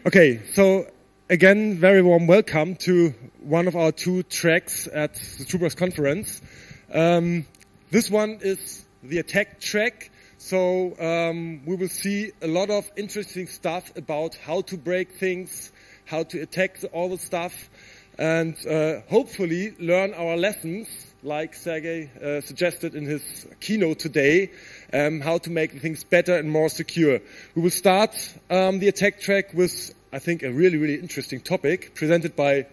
Okay, so again, very warm welcome to one of our 2 tracks at the Troopers conference. This one is the attack track. So we will see a lot of interesting stuff about how to break things, how to attack all the stuff, and hopefully learn our lessons, like Sergey suggested in his keynote today, how to make things better and more secure. We will start the attack track with, I think, a really, really interesting topic presented by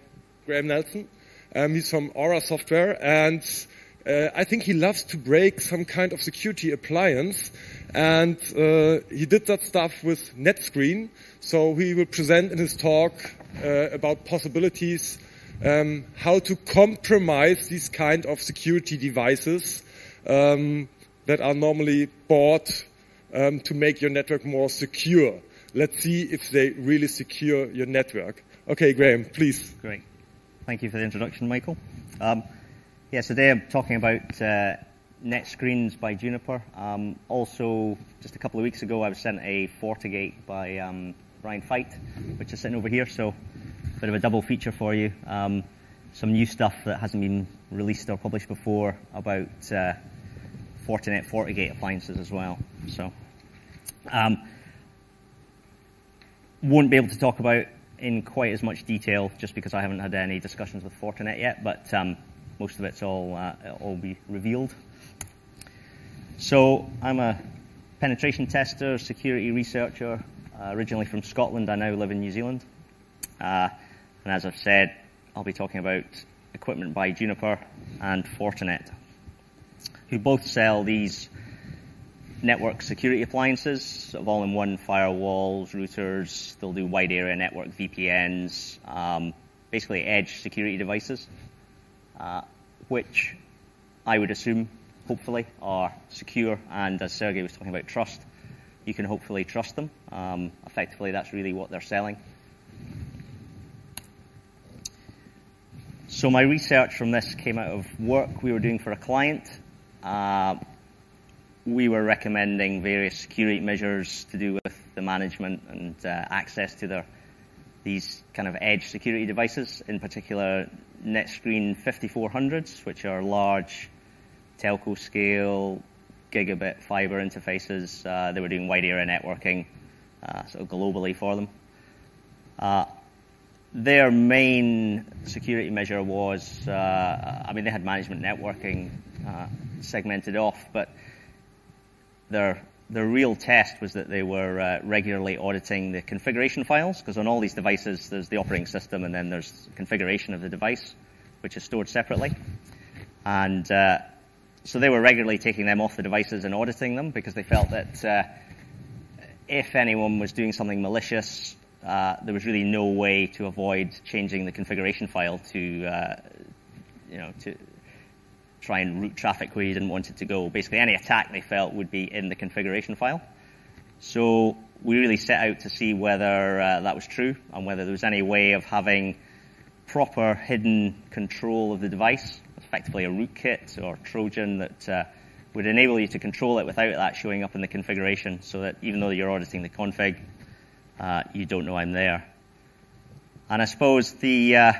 Graeme Neilson. He's from Aura Software, and I think he loves to break some kind of security appliance, and he did that stuff with Netscreen. So he will present in his talk about possibilities, how to compromise these kind of security devices that are normally bought to make your network more secure. Let's see if they really secure your network. Okay, Graeme, please. Great. Thank you for the introduction, Michael. Yeah, today I'm talking about Netscreens by Juniper. Also, just a couple of weeks ago, I was sent a FortiGate by Brian Feit, which is sitting over here, so a bit of a double feature for you. Some new stuff that hasn't been released or published before about Fortinet FortiGate appliances as well. So, won't be able to talk about in quite as much detail just because I haven't had any discussions with Fortinet yet, but most of it's all be revealed. So I'm a penetration tester, security researcher, originally from Scotland. I now live in New Zealand. And as I've said, I'll be talking about equipment by Juniper and Fortinet, who both sell these network security appliances, sort of all-in-one firewalls, routers. They'll do wide area network VPNs, basically edge security devices, which I would assume, hopefully, are secure, and as Sergey was talking about trust, you can hopefully trust them. Effectively, that's really what they're selling. So my research from this came out of work we were doing for a client. We were recommending various security measures to do with the management and access to these kind of edge security devices, in particular Netscreen 5400s, which are large telco scale gigabit fiber interfaces. They were doing wide area networking sort of globally for them. Their main security measure was, I mean, they had management networking segmented off, but their real test was that they were regularly auditing the configuration files, because on all these devices there's the operating system and then there's configuration of the device, which is stored separately. And so they were regularly taking them off the devices and auditing them, because they felt that if anyone was doing something malicious, there was really no way to avoid changing the configuration file to try and route traffic where you didn't want it to go. Basically, any attack they felt would be in the configuration file. So we really set out to see whether that was true, and whether there was any way of having proper hidden control of the device, effectively a rootkit or Trojan that would enable you to control it without that showing up in the configuration, so that even though you're auditing the config, you don't know I'm there. And I suppose the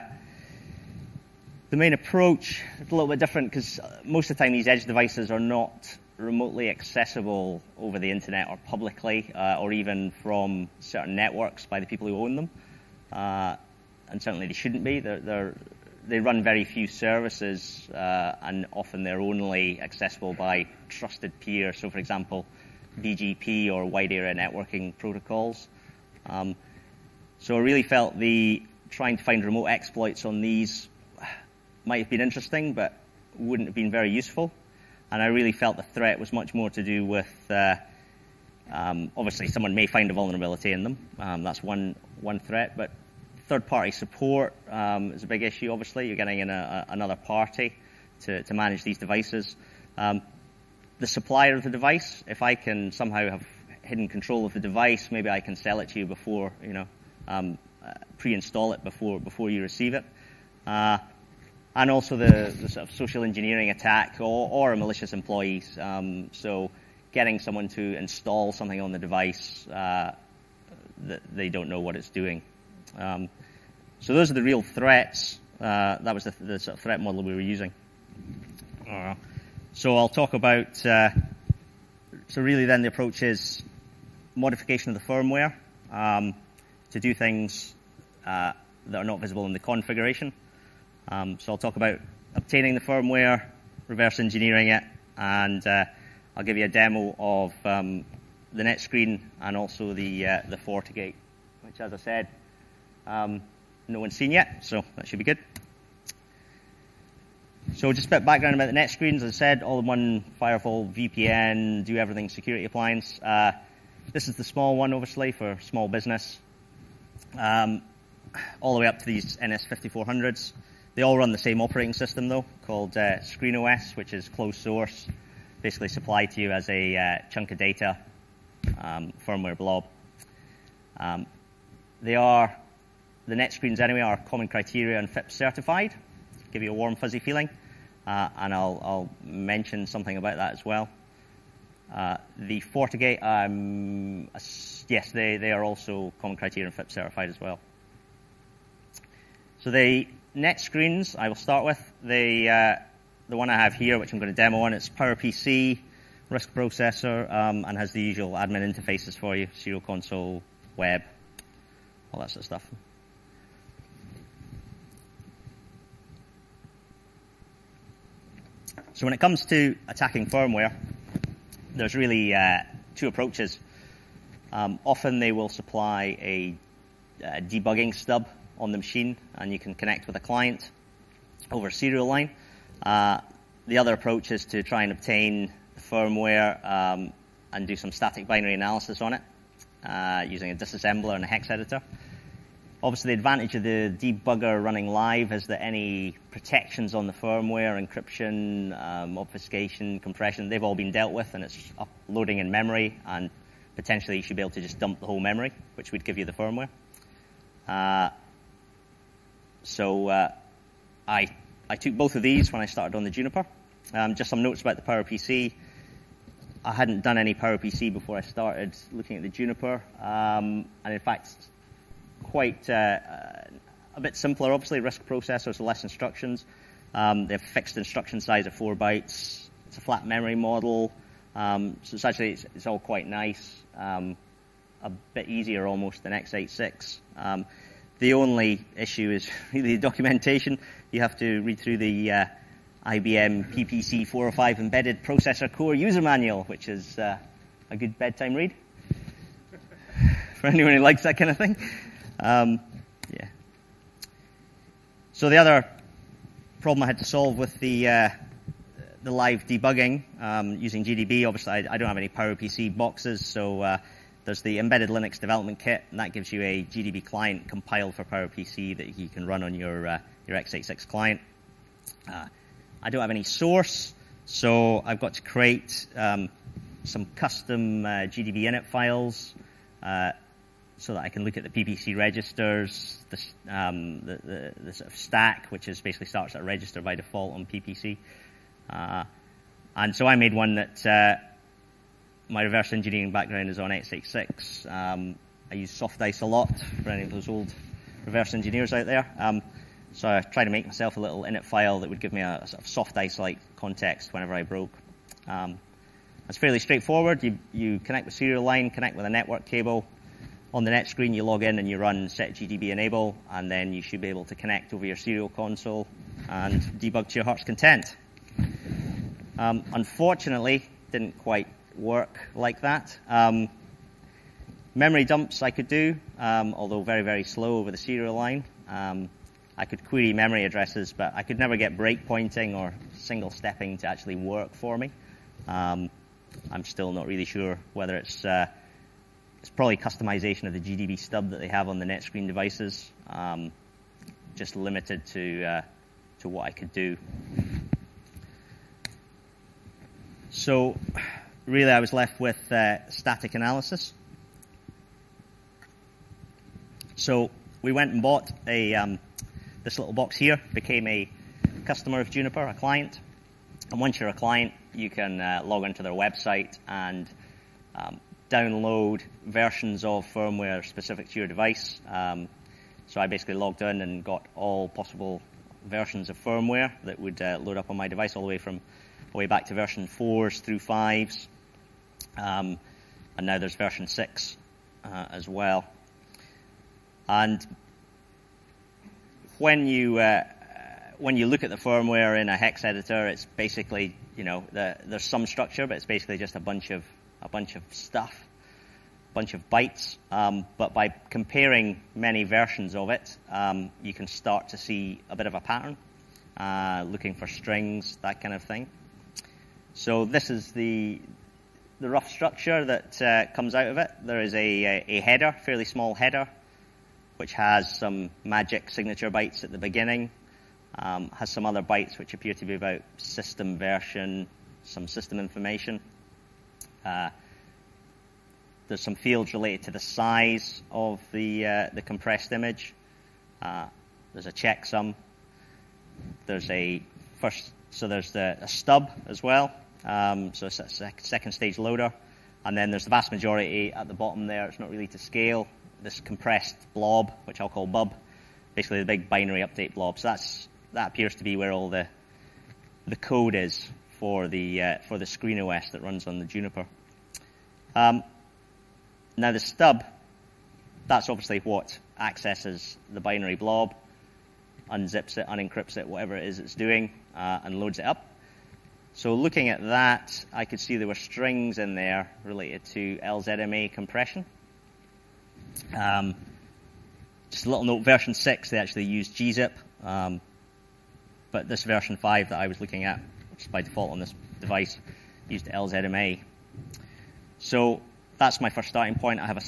main approach is a little bit different, because most of the time these edge devices are not remotely accessible over the internet or publicly, or even from certain networks by the people who own them. And certainly they shouldn't be. They run very few services, and often they're only accessible by trusted peers. So, for example, BGP or wide area networking protocols. So I really felt trying to find remote exploits on these might have been interesting, but wouldn't have been very useful. And I really felt the threat was much more to do with, obviously someone may find a vulnerability in them. That's one threat, but third-party support is a big issue, obviously. You're getting in another party to manage these devices. The supplier of the device, if I can somehow have hidden control of the device, maybe I can sell it to you before, pre-install it before you receive it. And also the sort of social engineering attack or a malicious employee. So getting someone to install something on the device they don't know what it's doing. So those are the real threats. That was the sort of threat model we were using. So I'll talk about, so really then the approach is modification of the firmware to do things that are not visible in the configuration. So I'll talk about obtaining the firmware, reverse engineering it, and I'll give you a demo of the Netscreen and also the FortiGate, which, as I said, no one's seen yet, so that should be good. So just a bit of background about the Netscreens. As I said, all-in-one firewall, VPN, do everything security appliance. This is the small one, obviously, for small business. All the way up to these NS5400s. They all run the same operating system, though, called ScreenOS, which is closed source, basically supplied to you as a chunk of data, firmware blob. The Netscreens anyway are common criteria and FIPS certified, give you a warm fuzzy feeling, and I'll mention something about that as well. The FortiGate, yes, they are also common criteria and FIPS certified as well. So the Netscreens I will start with, the one I have here, which I'm going to demo on, it's PowerPC, RISC processor, and has the usual admin interfaces for you, serial console, web, all that sort of stuff. So when it comes to attacking firmware, there's really two approaches. Often they will supply a debugging stub on the machine, and you can connect with a client over a serial line. The other approach is to try and obtain the firmware and do some static binary analysis on it using a disassembler and a hex editor. Obviously, the advantage of the debugger running live is that any protections on the firmware, encryption, obfuscation, compression, they've all been dealt with, and it's uploading in memory, and potentially you should be able to just dump the whole memory, which would give you the firmware. So I took both of these when I started on the Juniper. Just some notes about the PowerPC. I hadn't done any PowerPC before I started looking at the Juniper, and in fact, quite a bit simpler. Obviously, RISC processors, less instructions. They have fixed instruction size of 4 bytes. It's a flat memory model, so it's actually it's all quite nice. A bit easier almost than x86. The only issue is really the documentation. You have to read through the IBM PPC 405 Embedded Processor Core User Manual, which is a good bedtime read for anyone who likes that kind of thing. Yeah. So the other problem I had to solve with the live debugging using GDB, obviously I don't have any PowerPC boxes, so there's the Embedded Linux Development Kit, and that gives you a GDB client compiled for PowerPC that you can run on your x86 client. I don't have any source, so I've got to create some custom GDB init files so that I can look at the PPC registers, the sort of stack, which is basically starts at a register by default on PPC. And so I made one that my reverse engineering background is on x86. I use soft dice a lot for any of those old reverse engineers out there. So I tried to make myself a little init file that would give me a sort of soft dice-like context whenever I broke. It's fairly straightforward. You connect with serial line, connect with a network cable. On the Netscreen, you log in and you run set GDB enable, and then you should be able to connect over your serial console and debug to your heart's content. Unfortunately, didn't quite work like that. Memory dumps I could do, although very, very slow over the serial line. I could query memory addresses, but I could never get breakpointing or single stepping to actually work for me. I'm still not really sure whether it's probably customization of the GDB stub that they have on the Netscreen devices, just limited to what I could do. So really I was left with static analysis. So we went and bought this little box here, became a customer of Juniper, a client. And once you're a client, you can log onto their website and download versions of firmware specific to your device. So I basically logged in and got all possible versions of firmware that would load up on my device, all the way back to version 4s through 5s. And now there's version 6 as well. And when you look at the firmware in a hex editor, it's basically, there's some structure, but it's basically just a bunch of stuff, a bunch of bytes. But by comparing many versions of it, you can start to see a bit of a pattern, looking for strings, that kind of thing. So this is the rough structure that comes out of it. There is a header, fairly small header, which has some magic signature bytes at the beginning, has some other bytes which appear to be about system version, some system information. There's some fields related to the size of the compressed image. There's a checksum. There's a stub as well. So it's a second stage loader. And then there's the vast majority at the bottom there. It's not really to scale. This compressed blob, which I'll call bub, basically the big binary update blob. So that appears to be where all the code is for the Screen OS that runs on the Juniper. Now the stub, that's obviously what accesses the binary blob, unzips it, unencrypts it, whatever it is it's doing, and loads it up. So looking at that, I could see there were strings in there related to LZMA compression. Just a little note, version 6, they actually use gzip, but this version 5 that I was looking at, which is by default on this device, used LZMA. So that's my first starting point. I have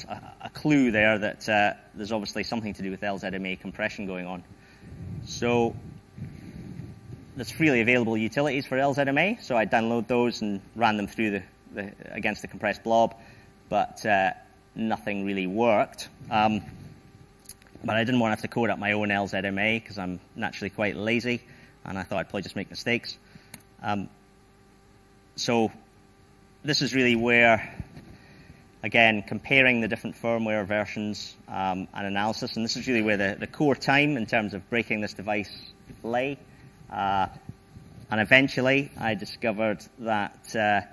a clue there that there's obviously something to do with LZMA compression going on. So there's freely available utilities for LZMA, so I download those and ran them through against the compressed blob, but nothing really worked. But I didn't want to have to code up my own LZMA because I'm naturally quite lazy, and I thought I'd probably just make mistakes. So this is really where, again, comparing the different firmware versions and analysis, and this is really where the core time in terms of breaking this device lay. And eventually I discovered that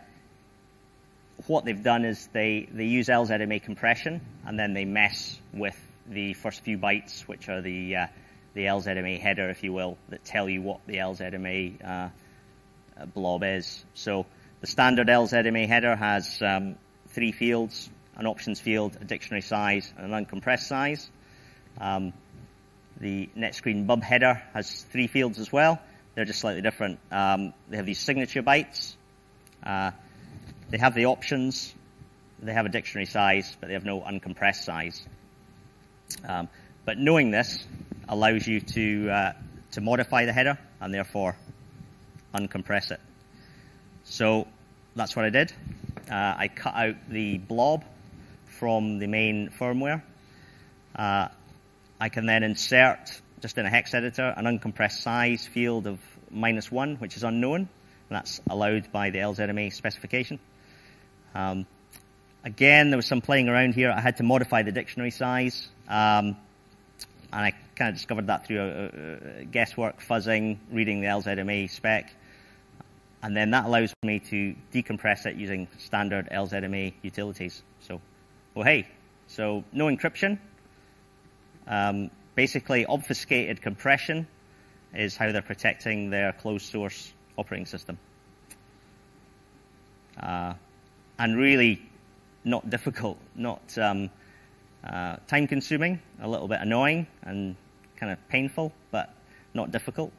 what they've done is they use LZMA compression, and then they mess with the first few bytes, which are the LZMA header, if you will, that tell you what the LZMA blob is. So the standard LZMA header has 3 fields, an options field, a dictionary size, and an uncompressed size. The Netscreen bub header has 3 fields as well. They're just slightly different. They have these signature bytes. They have the options. They have a dictionary size, but they have no uncompressed size. But knowing this allows you to modify the header and therefore uncompress it. So that's what I did. I cut out the blob from the main firmware. I can then insert, just in a hex editor, an uncompressed size field of -1, which is unknown, and that's allowed by the LZMA specification. Again, there was some playing around here. I had to modify the dictionary size, and I kind of discovered that through guesswork, fuzzing, reading the LZMA spec, and then that allows me to decompress it using standard LZMA utilities. So, well, hey, so no encryption. Basically, obfuscated compression is how they're protecting their closed source operating system. And really not difficult, not time consuming, a little bit annoying and kind of painful, but not difficult.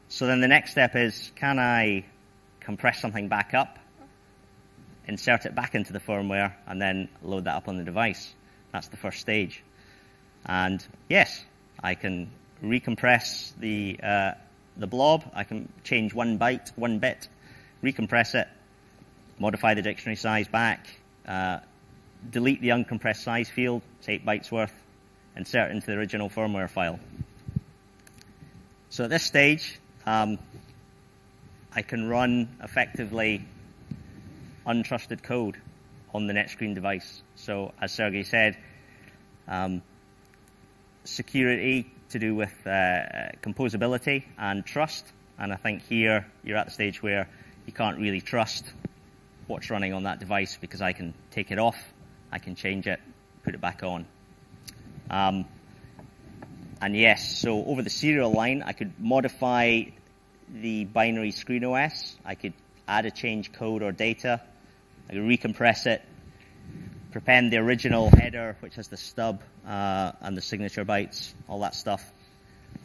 So then the next step is, can I compress something back up, insert it back into the firmware, and then load that up on the device? That's the first stage. And yes, I can recompress the blob. I can change 1 bit, recompress it, modify the dictionary size back, delete the uncompressed size field, it's 8 bytes worth, insert into the original firmware file. So at this stage, I can run effectively untrusted code. on the Netscreen device. So as Sergey said, security to do with composability and trust. And I think here you're at the stage where you can't really trust what's running on that device, because I can take it off, I can change it, put it back on. And yes, so over the serial line, I could modify the binary screen OS. I could add a change code or data. I could recompress it, prepend the original header, which has the stub and the signature bytes, all that stuff,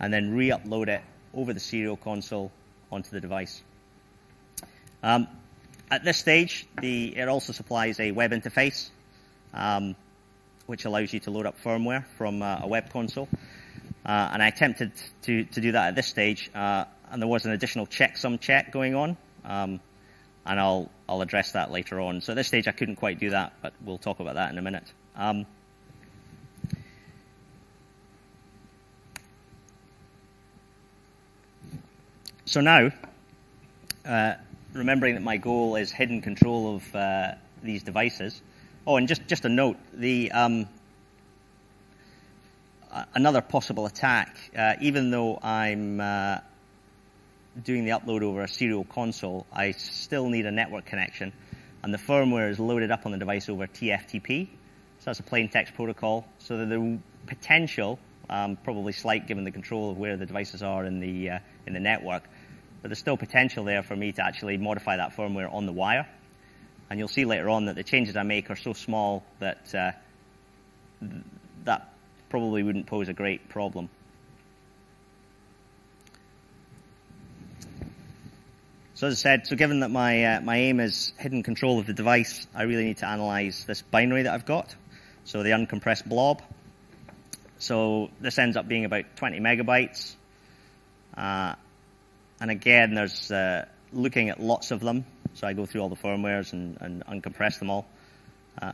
and then re-upload it over the serial console onto the device. At this stage, it also supplies a web interface, which allows you to load up firmware from a web console. And I attempted to do that at this stage, and there was an additional checksum check going on, and I'll address that later on. So at this stage, I couldn't quite do that, but we'll talk about that in a minute. So now, remembering that my goal is hidden control of these devices. Oh, and just a note, another possible attack, even though I'm doing the upload over a serial console, I still need a network connection, and the firmware is loaded up on the device over TFTP. So that's a plain text protocol. So the potential, probably slight given the control of where the devices are in the network, but there's still potential there for me to actually modify that firmware on the wire. And you'll see later on that the changes I make are so small that that probably wouldn't pose a great problem. So as I said, so given that my aim is hidden control of the device, I really need to analyze this binary that I've got, so the uncompressed blob. So this ends up being about 20 megabytes. And again, there's looking at lots of them. So I go through all the firmwares and uncompress them all.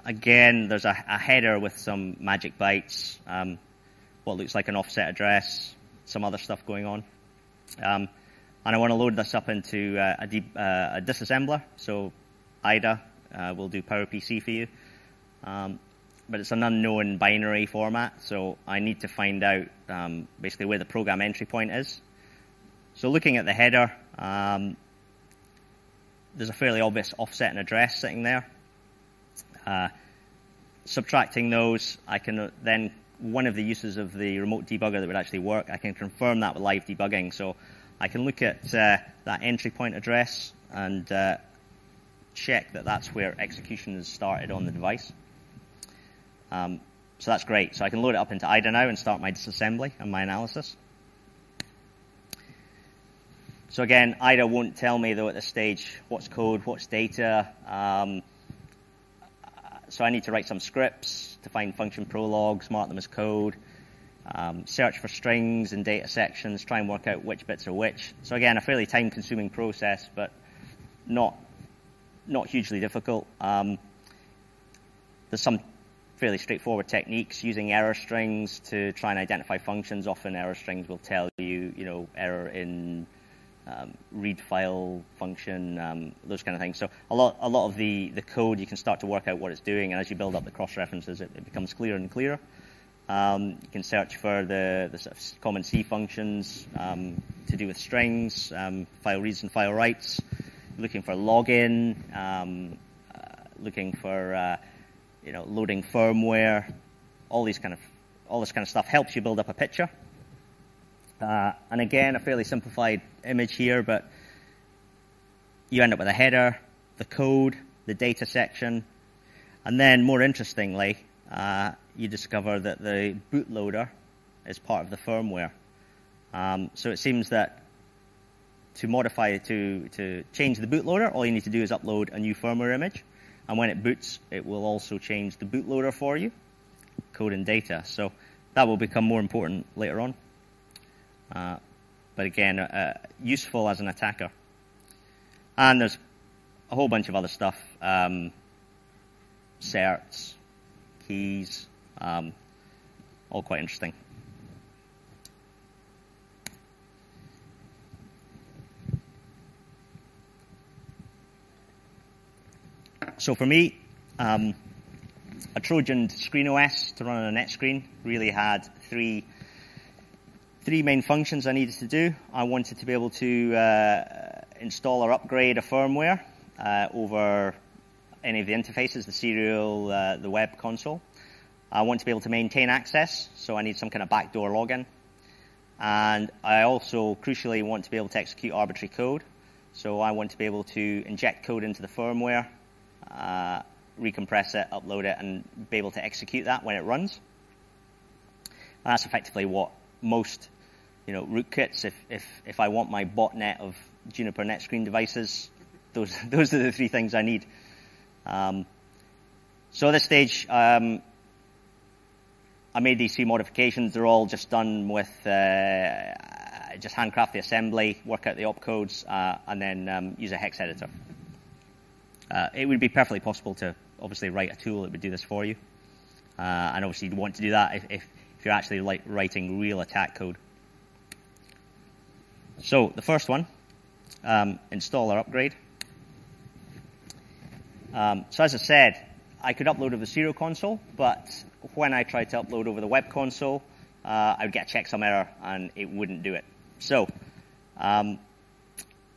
Again, there's a header with some magic bytes, what looks like an offset address, some other stuff going on. And I want to load this up into a disassembler. So IDA will do PowerPC for you. But it's an unknown binary format, so I need to find out basically where the program entry point is. So looking at the header, there's a fairly obvious offset and address sitting there. Subtracting those, I can then, one of the uses of the remote debugger that would actually work, I can confirm that with live debugging. So I can look at that entry point address and check that that's where execution is started on the device. So that's great. So I can load it up into IDA now and start my disassembly and my analysis. So again, IDA won't tell me, though, at this stage what's code, what's data. So I need to write some scripts to find function prologues, mark them as code, search for strings and data sections, try and work out which bits are which. So again, a fairly time-consuming process, but not hugely difficult. There's some fairly straightforward techniques using error strings to try and identify functions. Often error strings will tell you, error in read file function, those kind of things. So a lot of the code, you can start to work out what it's doing, and as you build up the cross references, it becomes clearer and clearer. You can search for the sort of common C functions to do with strings, file reads and file writes, looking for login, looking for loading firmware. All this kind of stuff helps you build up a picture. And again, a fairly simplified image here, but you end up with a header, the code, the data section, and then more interestingly, you discover that the bootloader is part of the firmware. So it seems that to modify, to change the bootloader, all you need to do is upload a new firmware image, and when it boots, it will also change the bootloader for you, code and data. So that will become more important later on. But again, useful as an attacker. And there's a whole bunch of other stuff, certs, keys, all quite interesting. So for me, a Trojan Screen OS to run on a Netscreen really had three main functions I needed to do. I wanted to be able to install or upgrade a firmware over any of the interfaces, the serial, the web console. I want to be able to maintain access, so I need some kind of backdoor login. And I also, crucially, want to be able to execute arbitrary code. So I want to be able to inject code into the firmware, recompress it, upload it, and be able to execute that when it runs. And that's effectively what most, rootkits, if I want my botnet of Juniper Netscreen devices, those are the three things I need. So at this stage, I made these three modifications. They're all just done with just handcraft the assembly, work out the opcodes, and then use a hex editor. It would be perfectly possible to obviously write a tool that would do this for you. And obviously you'd want to do that if you're actually writing real attack code. So the first one, install or upgrade. So as I said, I could upload over the serial console, but when I tried to upload over the web console, I would get a checksum error and it wouldn't do it. So,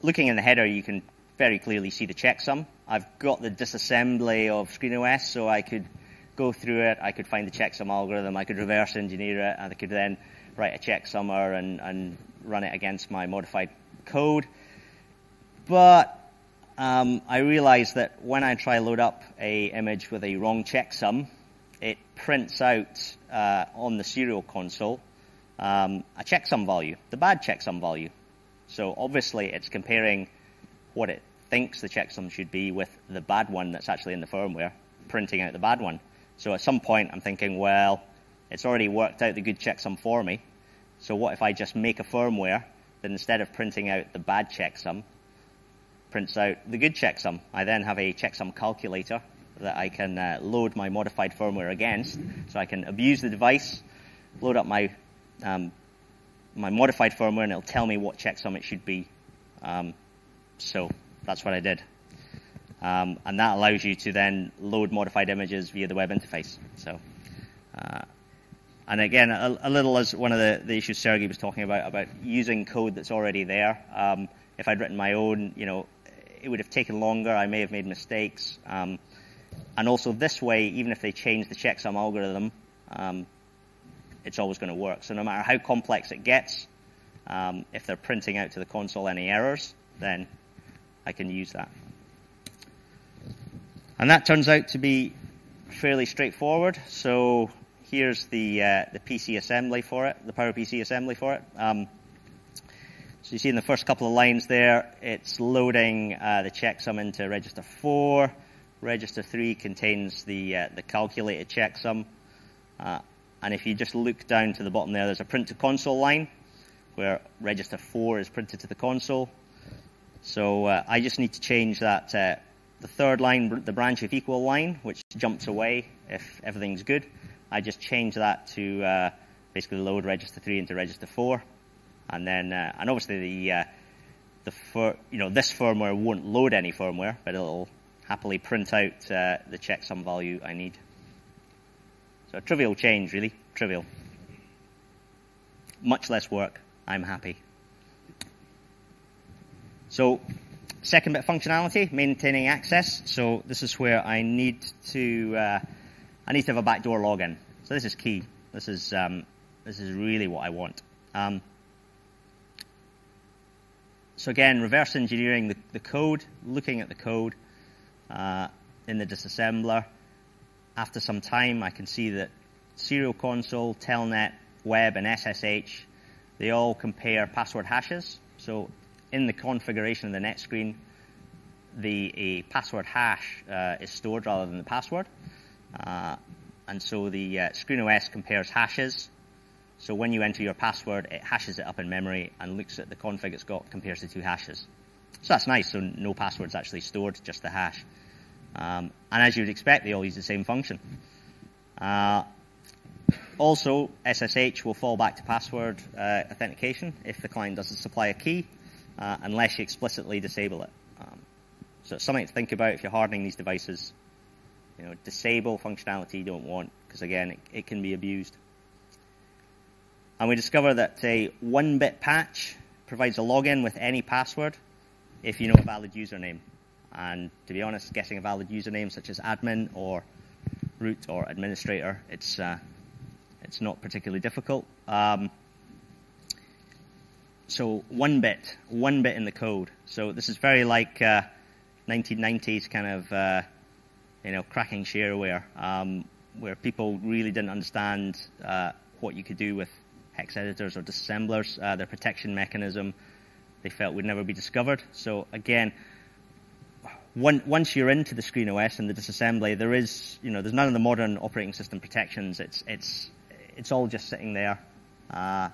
looking in the header, you can very clearly see the checksum. I've got the disassembly of ScreenOS, so I could go through it, I could find the checksum algorithm, I could reverse engineer it, and I could then write a checksummer and run it against my modified code. But I realized that when I try load up a image with a wrong checksum, it prints out on the serial console a checksum value, the bad checksum value. So obviously it's comparing what it thinks the checksum should be with the bad one that's actually in the firmware, printing out the bad one. So at some point I'm thinking, well, it's already worked out the good checksum for me. So what if I just make a firmware that instead of printing out the bad checksum, prints out the good checksum? I then have a checksum calculator that I can load my modified firmware against, so I can abuse the device, load up my my modified firmware, and it'll tell me what checksum it should be. So that's what I did. And that allows you to then load modified images via the web interface. So, and again, a little as one of the issues Sergey was talking about using code that's already there. If I'd written my own, it would have taken longer. I may have made mistakes. And also this way, even if they change the checksum algorithm, it's always going to work. So no matter how complex it gets, if they're printing out to the console any errors, then I can use that. And that turns out to be fairly straightforward. So here's the PC assembly for it, the PowerPC assembly for it. So you see in the first couple of lines there, it's loading the checksum into register 4. Register 3 contains the calculated checksum. And if you just look down to the bottom there, there's a print to console line where register 4 is printed to the console. So I just need to change that, the third line, the branch if equal line, which jumps away if everything's good. I just change that to basically load register 3 into register 4. And then, and obviously this firmware won't load any firmware, but it'll happily print out the checksum value I need. So a trivial change, really, trivial. Much less work, I'm happy. So, second bit of functionality, maintaining access. So this is where I need to have a backdoor login. So this is key. This is really what I want. So again, reverse engineering the code, looking at the code in the disassembler. After some time, I can see that serial console, telnet, web, and SSH, they all compare password hashes. So in the configuration of the Netscreen, a password hash is stored rather than the password. And so the ScreenOS compares hashes. So when you enter your password, it hashes it up in memory and looks at the config it's got, compares the two hashes. So that's nice, so no password's actually stored, just the hash. And as you'd expect, they all use the same function. Also, SSH will fall back to password authentication if the client doesn't supply a key, unless you explicitly disable it. So it's something to think about if you're hardening these devices. disable functionality you don't want, because again, it can be abused. And we discover that a 1-bit patch provides a login with any password if you know a valid username. And to be honest, guessing a valid username such as admin or root or administrator, it's not particularly difficult. So 1-bit in the code. So this is very like 1990s kind of cracking shareware, where people really didn't understand what you could do with hex editors or disassemblers. Their protection mechanism they felt would never be discovered. So again, once you're into the Screen OS and the disassembly, there's none of the modern operating system protections. It's all just sitting there, and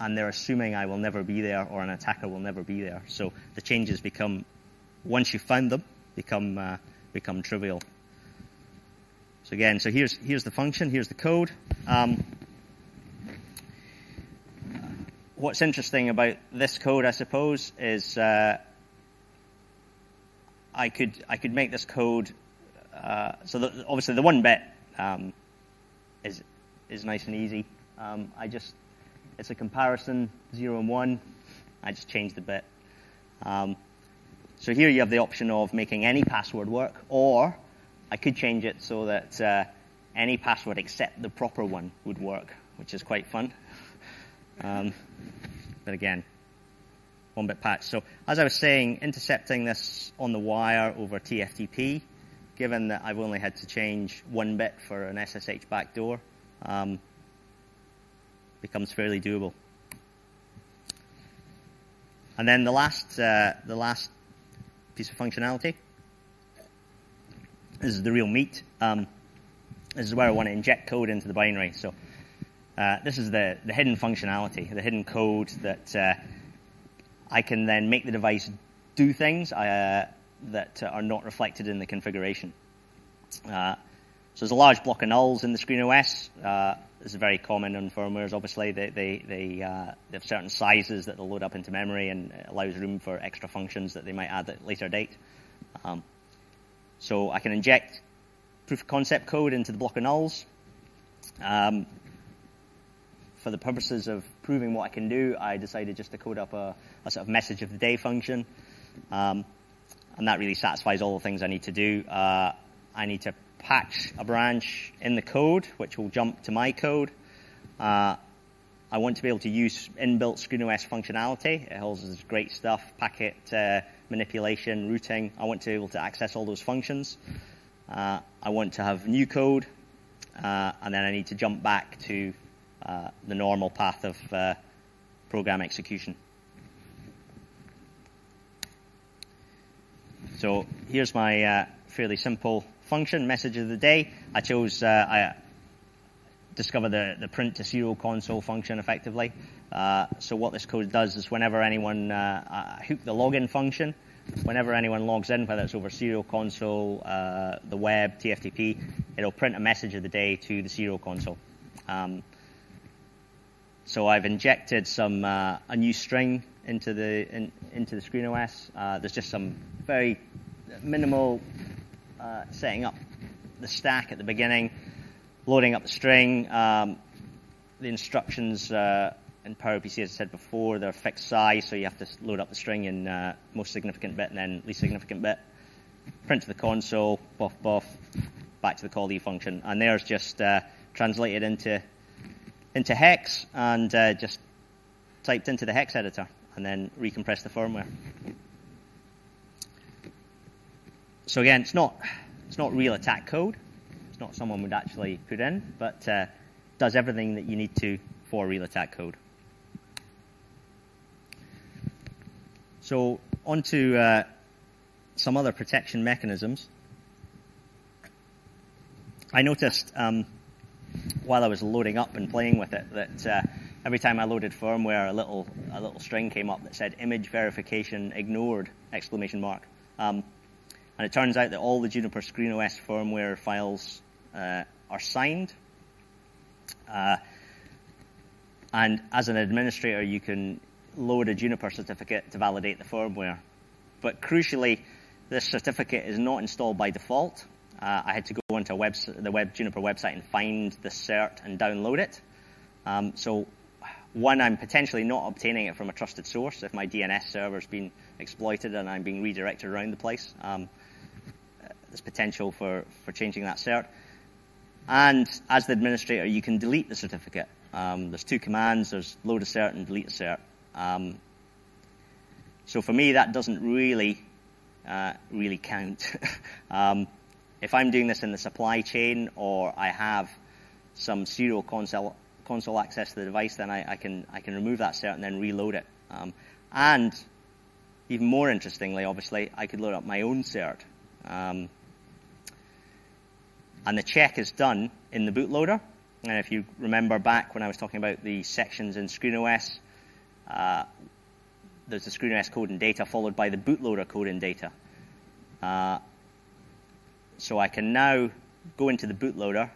they're assuming I will never be there or an attacker will never be there. So the changes become, once you've found them, become trivial. So again, here's the function, here's the code. What's interesting about this code, I suppose, is I could make this code so obviously the 1-bit is nice and easy. It's a comparison 0 and 1. I just changed the bit. So here you have the option of making any password work, or I could change it so that any password except the proper one would work, which is quite fun. But again, 1-bit patch. So as I was saying, intercepting this on the wire over TFTP, given that I've only had to change 1 bit for an SSH backdoor, becomes fairly doable. And then the last piece of functionality, this is the real meat. This is where I want to inject code into the binary. So this is the hidden functionality, the hidden code that I can then make the device do things that are not reflected in the configuration. So there's a large block of nulls in the Screen OS. This is very common on firmwares. Obviously, they have certain sizes that they'll load up into memory, and it allows room for extra functions that they might add at a later date. So I can inject proof of concept code into the block of nulls. For the purposes of proving what I can do, I decided just to code up a sort of message of the day function. And that really satisfies all the things I need to do. I need to patch a branch in the code, which will jump to my code. I want to be able to use inbuilt Screen OS functionality. It holds this great stuff, packet manipulation, routing. I want to be able to access all those functions. I want to have new code, and then I need to jump back to the normal path of program execution. So here's my fairly simple function, message of the day. I chose, I discovered the print to serial console function effectively. So what this code does is whenever anyone, hook the login function, whenever anyone logs in, whether it's over serial console, the web, TFTP, it'll print a message of the day to the serial console. So I've injected a new string into the Screen OS. There's just some very minimal setting up the stack at the beginning, loading up the string. The instructions in PowerPC, as I said before, they're fixed size, so you have to load up the string in most significant bit and then least significant bit. Print to the console, buff, back to the call function, and there's just translated into hex and just typed into the hex editor and then recompress the firmware. So again, it's not real attack code. It's not someone would actually put in, but does everything that you need to for real attack code. So on to some other protection mechanisms. I noticed while I was loading up and playing with it that every time I loaded firmware, a little string came up that said image verification ignored ! And it turns out that all the Juniper Screen OS firmware files are signed. And as an administrator, you can load a Juniper certificate to validate the firmware. But crucially, this certificate is not installed by default. I had to go onto the Juniper website and find the cert and download it. So one, I'm potentially not obtaining it from a trusted source if my DNS server's been exploited and I'm being redirected around the place. There's potential for changing that cert. And as the administrator, you can delete the certificate. There's two commands. There's load a cert and delete a cert. So for me, that doesn't really count. If I'm doing this in the supply chain or I have some serial console access to the device, then I can remove that cert and then reload it. And even more interestingly, obviously, I could load up my own cert. And the check is done in the bootloader. And if you remember back when I was talking about the sections in ScreenOS, there's the ScreenOS code and data followed by the bootloader code and data. So I can now go into the bootloader,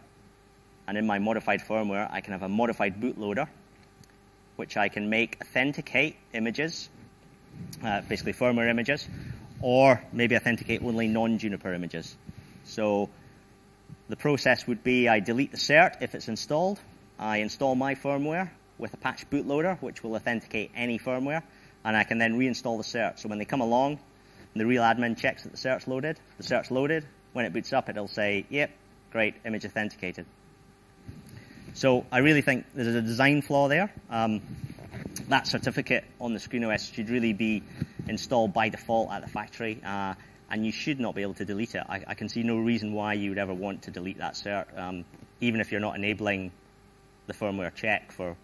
and in my modified firmware, I can have a modified bootloader, which I can make authenticate images, basically firmware images, or maybe authenticate only non-Juniper images. So the process would be I delete the cert if it's installed, I install my firmware with a patch bootloader, which will authenticate any firmware, and I can then reinstall the cert. So when they come along, the real admin checks that the cert's loaded. When it boots up, it'll say, yep, great, image authenticated. So I really think there's a design flaw there. That certificate on the ScreenOS should really be installed by default at the factory, and you should not be able to delete it. I can see no reason why you would ever want to delete that cert, even if you're not enabling the firmware check for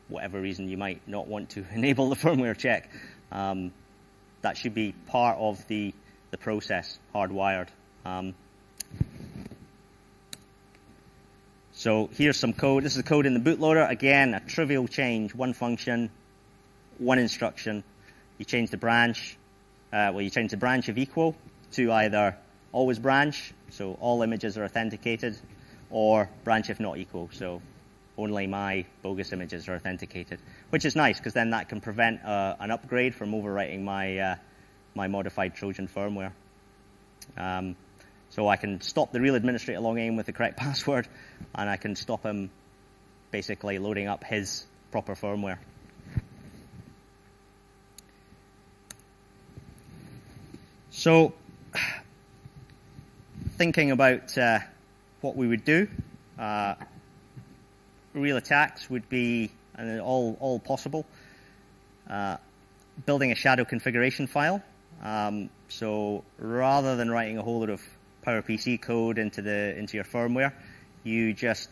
whatever reason you might not want to enable the firmware check. That should be part of the process, hardwired. So here's some code. This is the code in the bootloader. Again, a trivial change, one function, one instruction. You change the branch. You change the branch of equal to either always branch, so all images are authenticated, or branch if not equal, so only my bogus images are authenticated, which is nice because then that can prevent an upgrade from overwriting my modified Trojan firmware. So I can stop the real administrator logging in with the correct password, and I can stop him basically loading up his proper firmware. So thinking about what we would do, real attacks would be all possible. Building a shadow configuration file. So rather than writing a whole lot of PowerPC code into your firmware, you just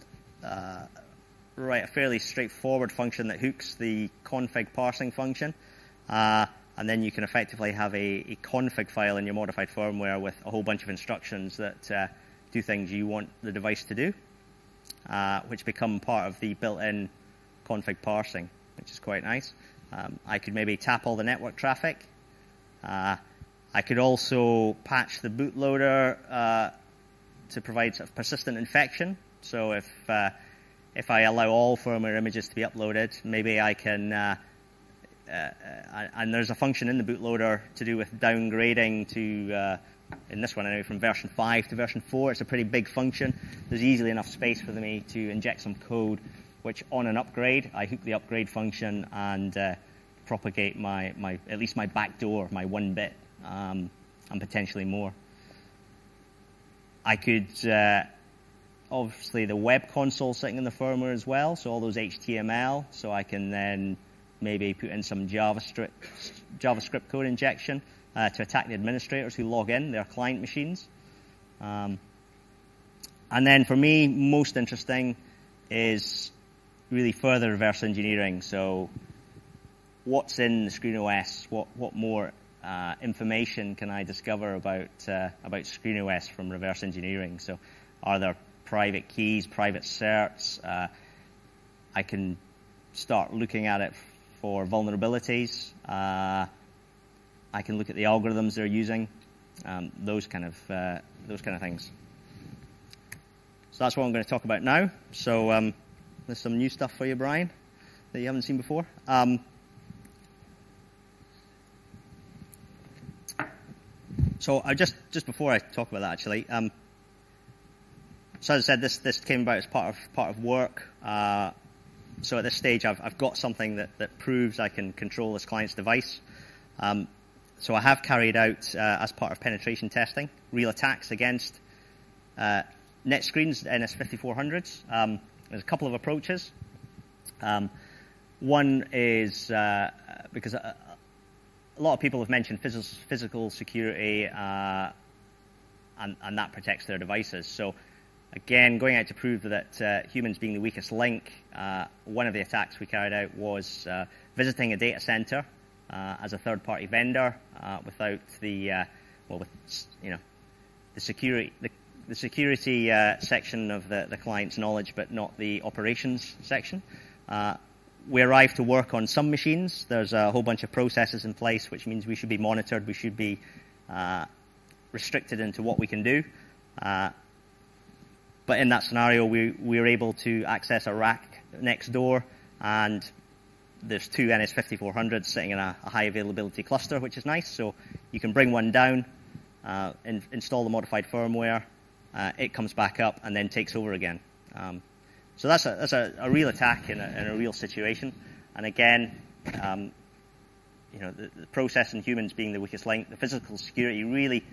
write a fairly straightforward function that hooks the config parsing function, and then you can effectively have a config file in your modified firmware with a whole bunch of instructions that do things you want the device to do, which become part of the built-in config parsing, which is quite nice. I could maybe tap all the network traffic. I could also patch the bootloader to provide sort of persistent infection. So if I allow all firmware images to be uploaded, maybe I can, and there's a function in the bootloader to do with downgrading to, in this one anyway, from version 5 to version 4. It's a pretty big function. There's easily enough space for me to inject some code, which on an upgrade, I hook the upgrade function and propagate at least my backdoor, my 1 bit. And potentially more. I could, obviously the web console sitting in the firmware as well, so all those HTML, so I can then maybe put in some JavaScript code injection to attack the administrators who log in, their client machines. And then for me, most interesting is really further reverse engineering. So what's in the ScreenOS? What more information can I discover about ScreenOS from reverse engineering? So are there private keys, private certs? I can start looking at it for vulnerabilities. I can look at the algorithms they're using, those kind of things. So that's what I'm going to talk about now. So there's some new stuff for you, Brian, that you haven't seen before. So I just before I talk about that, actually, So as I said, this came about as part of work. So at this stage, I've got something that proves I can control this client's device. So I have carried out, as part of penetration testing, real attacks against Netscreen's NS5400s. There's a couple of approaches. One is because a lot of people have mentioned physical security, and that protects their devices. So again, going out to prove that humans being the weakest link, one of the attacks we carried out was visiting a data center as a third-party vendor without the the security section of the client's knowledge, but not the operations section. We arrived to work on some machines. There's a whole bunch of processes in place, which means we should be monitored. We should be restricted into what we can do. But in that scenario, we were able to access a rack next door, and there's two NS5400s sitting in a high availability cluster, which is nice. So you can bring one down, install the modified firmware, it comes back up and then takes over again. So that's a real attack in a real situation. And again, the process and humans being the weakest link, the physical security really,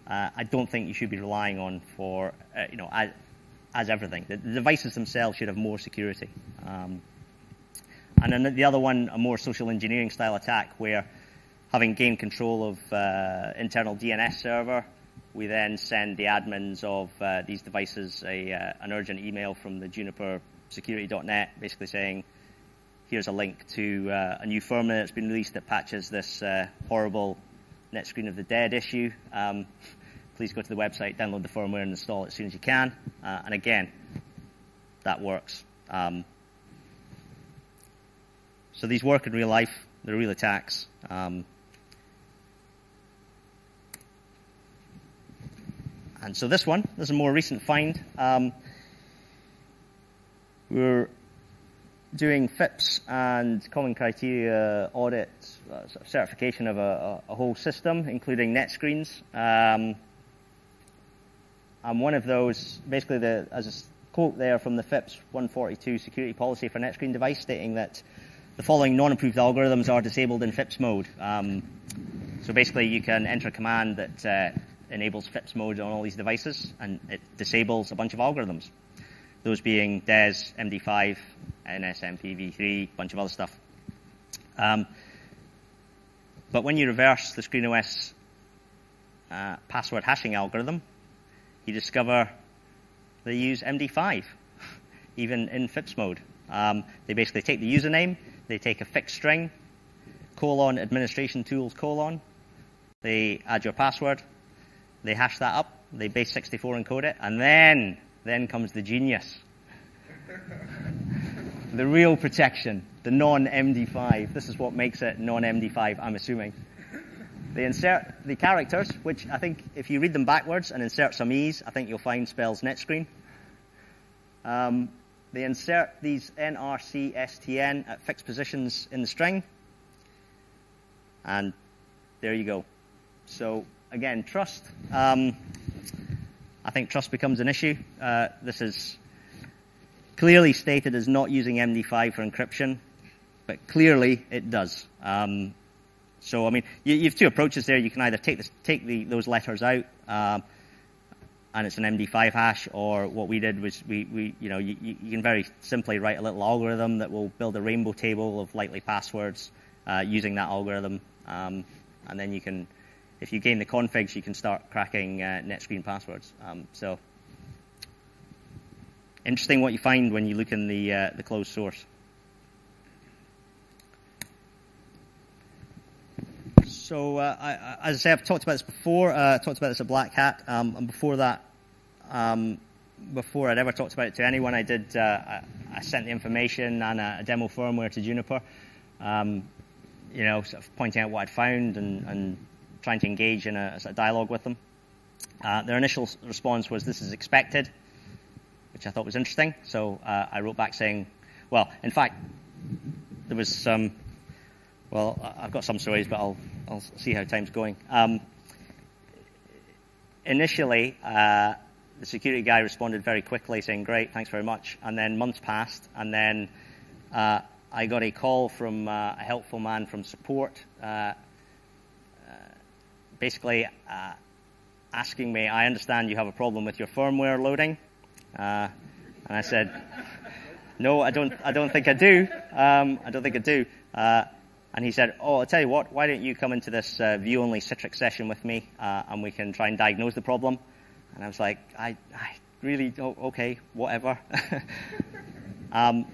I don't think you should be relying on for, as everything. The devices themselves should have more security. And then the other one, a more social engineering style attack, where having gained control of internal DNS server, we then send the admins of these devices an urgent email from the Juniper security.net, basically saying, here's a link to a new firmware that's been released that patches this horrible Netscreen of the Dead issue. Please go to the website, download the firmware, and install it as soon as you can. And again, that works. So these work in real life. They're real attacks. And so this is a more recent find. We're doing FIPS and common criteria audit, certification of a whole system, including Netscreens. And one of those, basically, as a quote there from the FIPS 142 security policy for Netscreen device, stating that the following non-approved algorithms are disabled in FIPS mode. So basically, you can enter a command that enables FIPS mode on all these devices, and it disables a bunch of algorithms. Those being DES, MD5, NSMPv3, a bunch of other stuff. But when you reverse the ScreenOS password hashing algorithm, you discover they use MD5, even in FIPS mode. They basically take the username, they take a fixed string, administration tools, they add your password, they hash that up, they base 64 encode it, and then comes the genius. The real protection, the non-MD5. This is what makes it non-MD5, I'm assuming. They insert the characters, which I think if you read them backwards and insert some E's, I think you'll find spells Netscreen. They insert these NRCSTN at fixed positions in the string, and there you go. So again, trust. I think trust becomes an issue. This is clearly stated as not using MD5 for encryption, but clearly it does. So I mean, you have two approaches there. You can either take those letters out, and it's an MD5 hash, or what we did was you can very simply write a little algorithm that will build a rainbow table of likely passwords using that algorithm, and then you can, if you gain the configs, you can start cracking Netscreen passwords. So interesting what you find when you look in the closed source. So as I say, I've talked about this before. Talked about this at Black Hat, and before that, before I'd ever talked about it to anyone, I sent the information and a demo firmware to Juniper. Sort of pointing out what I'd found and trying to engage in a sort of dialogue with them. Their initial response was, "This is expected," which I thought was interesting. So I wrote back saying, well, in fact, there was some. Well, I've got some stories, but I'll see how time's going. Initially, the security guy responded very quickly saying, great, thanks very much. And then months passed, and then I got a call from a helpful man from support, basically asking me, I understand you have a problem with your firmware loading. And I said, no, I don't think I do. I don't think I do. And he said, oh, I'll tell you what, why don't you come into this view-only Citrix session with me, and we can try and diagnose the problem. And I was like, I really, okay, whatever.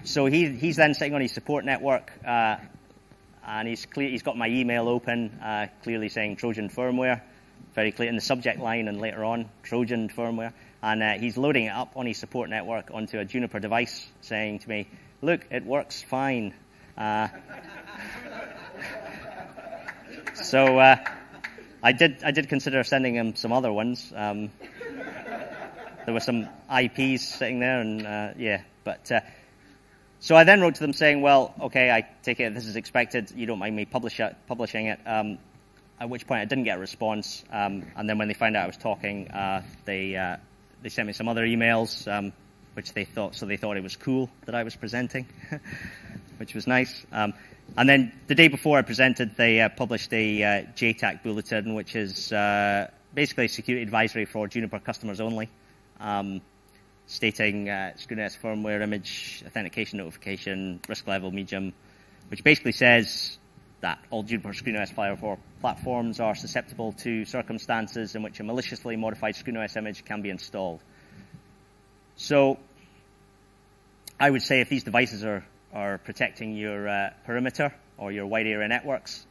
So he's then sitting on his support network, and he's got my email open, clearly saying Trojan firmware, very clear in the subject line, and later on, Trojan firmware. And he's loading it up on his support network onto a Juniper device, saying to me, look, it works fine. So I did consider sending him some other ones. There were some IPs sitting there, and yeah. But so I then wrote to them saying, well, okay, I take it this is expected. You don't mind me publishing it. At which point I didn't get a response. And then when they found out I was talking, they sent me some other emails, which they thought it was cool that I was presenting, which was nice. And then the day before I presented, they published a JTAC bulletin, which is basically a security advisory for Juniper customers only, stating ScreenOS firmware image authentication notification, risk level medium, which basically says that all Juniper ScreenOS firewall platforms are susceptible to circumstances in which a maliciously modified ScreenOS image can be installed. So I would say if these devices are protecting your perimeter or your wide area networks,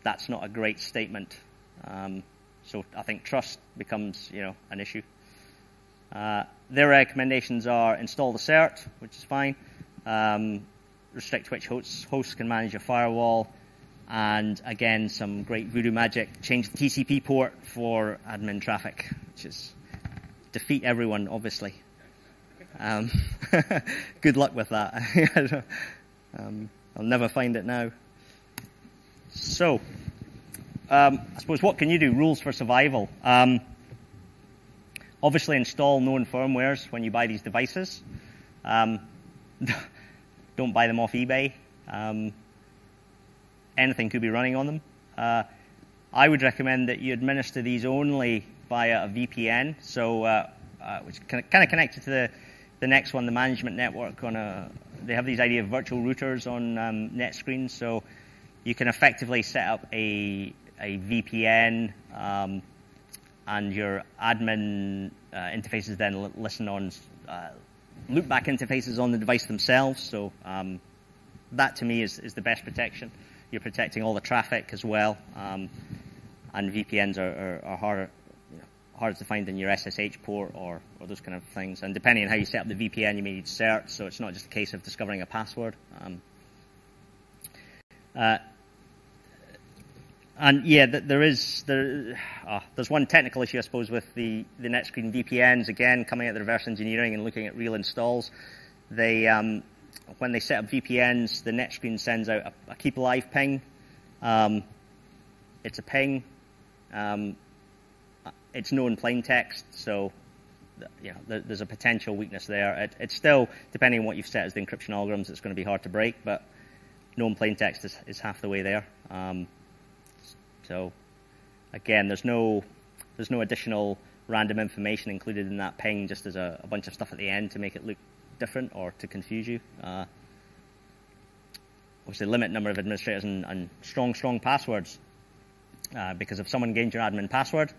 that's not a great statement. So I think trust becomes, an issue. Their recommendations are install the cert, which is fine. Restrict which hosts can manage your firewall. And again, some great voodoo magic. Change the TCP port for admin traffic, which is defeat everyone, obviously. Good luck with that. I'll never find it now. So, I suppose what can you do? Rules for survival. Obviously, install known firmwares when you buy these devices. Don't buy them off eBay. Anything could be running on them. I would recommend that you administer these only via a VPN, so which kind of connected to the next one, the management network. They have these idea of virtual routers on Netscreen, so you can effectively set up a VPN, and your admin interfaces then listen on loopback interfaces on the device themselves. So that to me is the best protection. You're protecting all the traffic as well, and VPNs are harder to find than your SSH port or those kind of things. And depending on how you set up the VPN, you may need certs, so it's not just a case of discovering a password. And yeah, there's one technical issue, I suppose, with the Netscreen VPNs. Again, coming at the reverse engineering and looking at real installs, when they set up VPNs, the Netscreen sends out a keep alive ping. It's a ping. It's known plain text, so there's a potential weakness there. It's still, depending on what you've set as the encryption algorithms, it's going to be hard to break, but known plain text is half the way there. So again, there's no additional random information included in that ping, just as a bunch of stuff at the end to make it look different or to confuse you. Obviously, limit number of administrators and strong passwords, because if someone gains your admin password,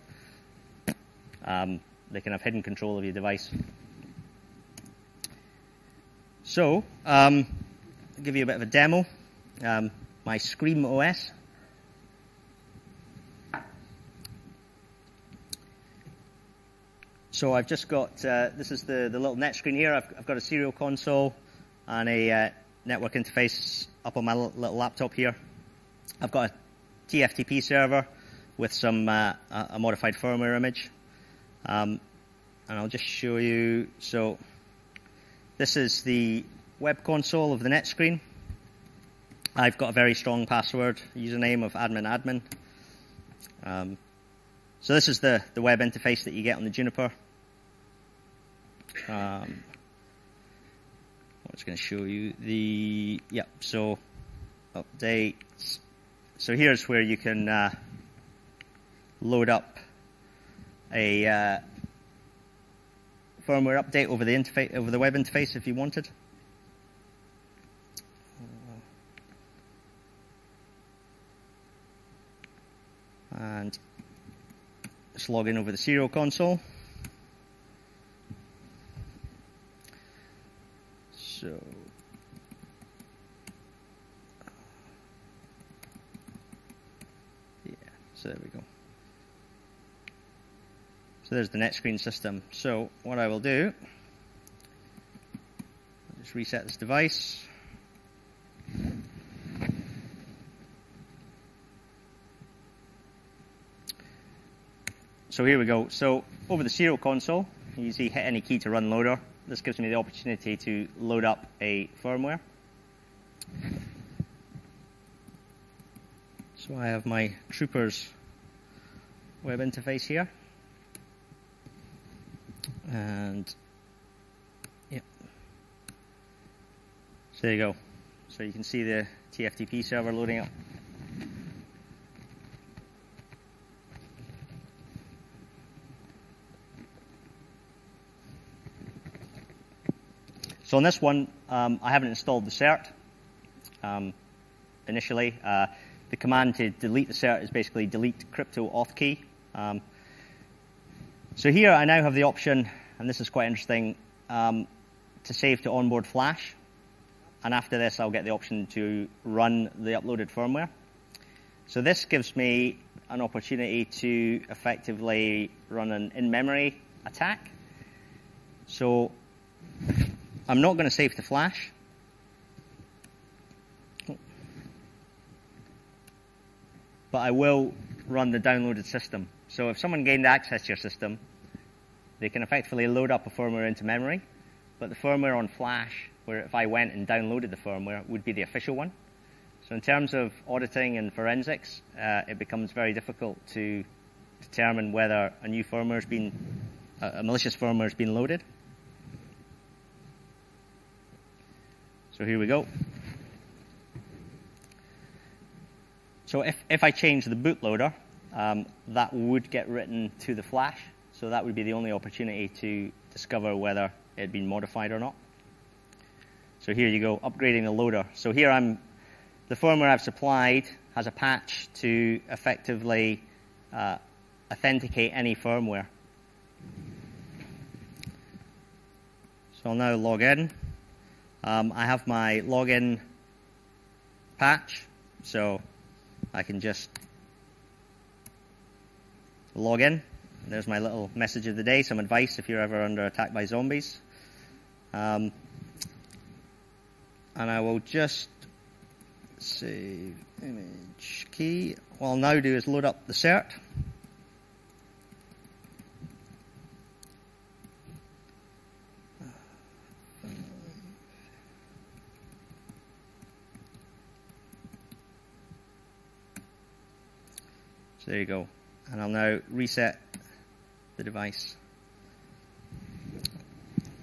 they can have hidden control of your device. So, I'll give you a bit of a demo. My Scream OS. So I've just got, this is the little Netscreen here. I've got a serial console and a network interface up on my little laptop here. I've got a TFTP server with some a modified firmware image. And I'll just show you. So this is the web console of the Netscreen. I've got a very strong password, username of admin. So this is the web interface that you get on the Juniper. I'm just going to show you the, so updates. So here's where you can load up a firmware update over the interface, over the web interface if you wanted. And just log in over the serial console. So so there we go. So there's the Netscreen system. So what I will do, I'll just reset this device. So here we go. So over the serial console, you see hit any key to run loader. This gives me the opportunity to load up a firmware. So I have my Troopers web interface here. And so there you go. So you can see the TFTP server loading up. So on this one, I haven't installed the cert initially. The command to delete the cert is basically delete crypto auth key. So here I now have the option, and this is quite interesting, to save to onboard flash. And after this, I'll get the option to run the uploaded firmware. So this gives me an opportunity to effectively run an in-memory attack. So I'm not going to save to flash. But I will run the downloaded system. So if someone gained access to your system, they can effectively load up a firmware into memory. But the firmware on flash, where if I went and downloaded the firmware, would be the official one. So in terms of auditing and forensics, it becomes very difficult to determine whether a new firmware has been, a malicious firmware has been loaded. So here we go. So if I change the bootloader, that would get written to the flash. So that would be the only opportunity to discover whether it had been modified or not. So here you go, upgrading the loader. So here the firmware I've supplied has a patch to effectively authenticate any firmware. So I'll now log in. I have my login patch, so I can just log in. There's my little message of the day, some advice if you're ever under attack by zombies. And I will just save image key. What I'll now do is load up the cert. So there you go. And I'll now reset the device.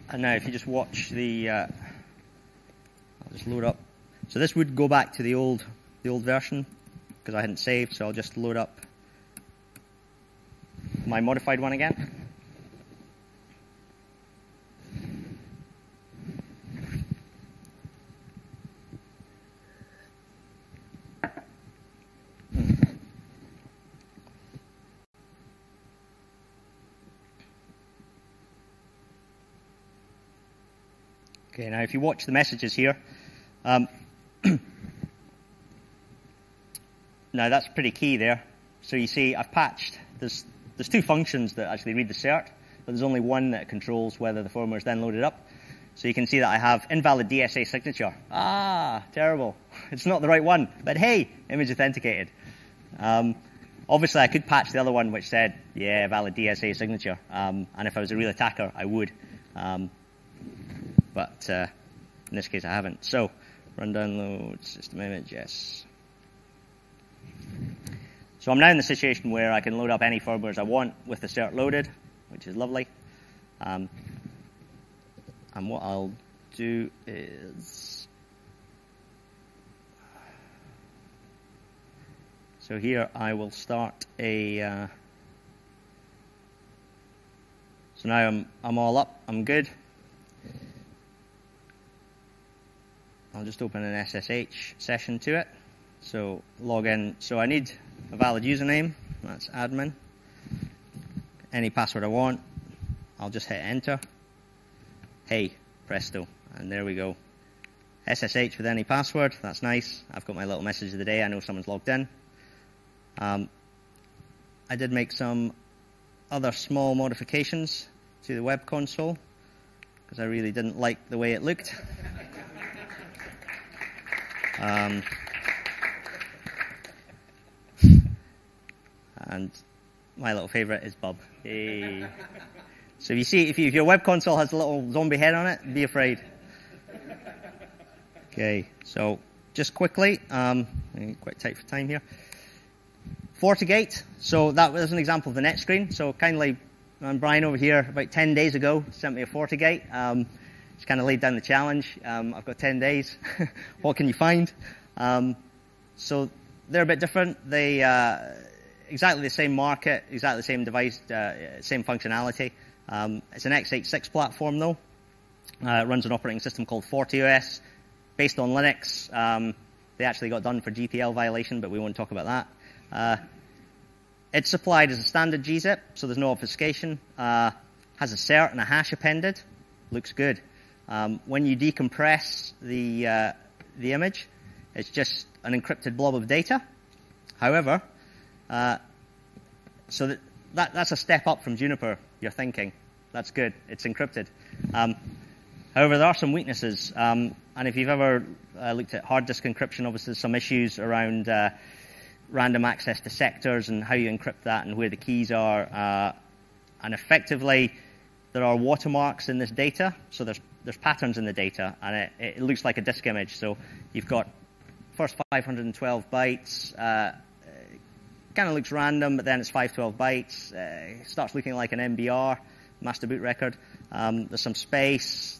And now if you just watch the, I'll just load up. So this would go back to the old version because I hadn't saved, so I'll just load up my modified one again. Okay, now if you watch the messages here, now that's pretty key there. So you see I've patched, there's two functions that actually read the cert, but there's only one that controls whether the firmware is then loaded up. So you can see that I have invalid DSA signature. Ah, terrible. It's not the right one, but hey, image authenticated. Obviously I could patch the other one which said, yeah, valid DSA signature. And if I was a real attacker, I would. But in this case I haven't. So run download system image, yes. So I'm now in the situation where I can load up any firmwares I want with the cert loaded, which is lovely. And what I'll do is, so here I will start a, so now I'm all up, I'm good. I'll just open an SSH session to it. So log in, so I need a valid username, that's admin. Any password I want, I'll just hit enter. Hey, presto, and there we go. SSH with any password, that's nice. I've got my little message of the day, I know someone's logged in. I did make some other small modifications to the web console, because I really didn't like the way it looked. And my little favorite is Bub. Hey. So if you see, if your web console has a little zombie head on it, be afraid. Okay, so just quickly, quite tight for time here. FortiGate, so that was an example of the Netscreen. So kindly, Brian over here, about 10 days ago, sent me a FortiGate. Just kind of laid down the challenge. I've got 10 days. What can you find? So they're a bit different. They exactly the same market, exactly the same device, same functionality. It's an x86 platform though. It runs an operating system called FortiOS, based on Linux. They actually got done for GPL violation, but we won't talk about that. It's supplied as a standard gzip, so there's no obfuscation. Has a cert and a hash appended. Looks good. When you decompress the image, it's just an encrypted blob of data. However, so that's a step up from Juniper, you're thinking. That's good. It's encrypted. However, there are some weaknesses. And if you've ever looked at hard disk encryption, obviously there's some issues around random access to sectors and how you encrypt that and where the keys are. And effectively, there are watermarks in this data. So there's patterns in the data, and it looks like a disk image. So you've got first 512 bytes. Kind of looks random, but then it's 512 bytes. It starts looking like an MBR, master boot record. There's some space.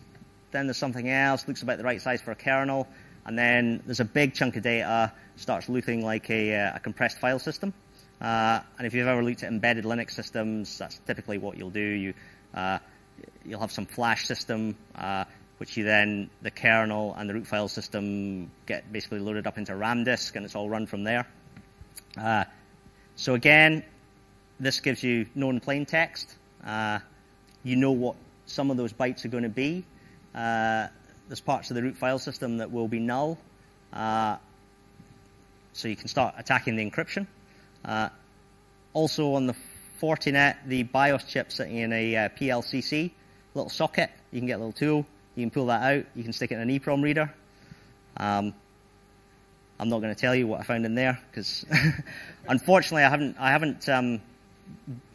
Then there's something else. Looks about the right size for a kernel. And then there's a big chunk of data. Starts looking like a compressed file system. And if you've ever looked at embedded Linux systems, that's typically what you'll do. You'll have some flash system, which you then, the kernel and the root file system get basically loaded up into RAM disk, and it's all run from there. So again, this gives you known plain text. You know what some of those bytes are going to be. There's parts of the root file system that will be null. So you can start attacking the encryption. Also on the Fortinet, the BIOS chip sitting in a PLCC, little socket. You can get a little tool. You can pull that out. You can stick it in an EEPROM reader. I'm not going to tell you what I found in there because, unfortunately, I haven't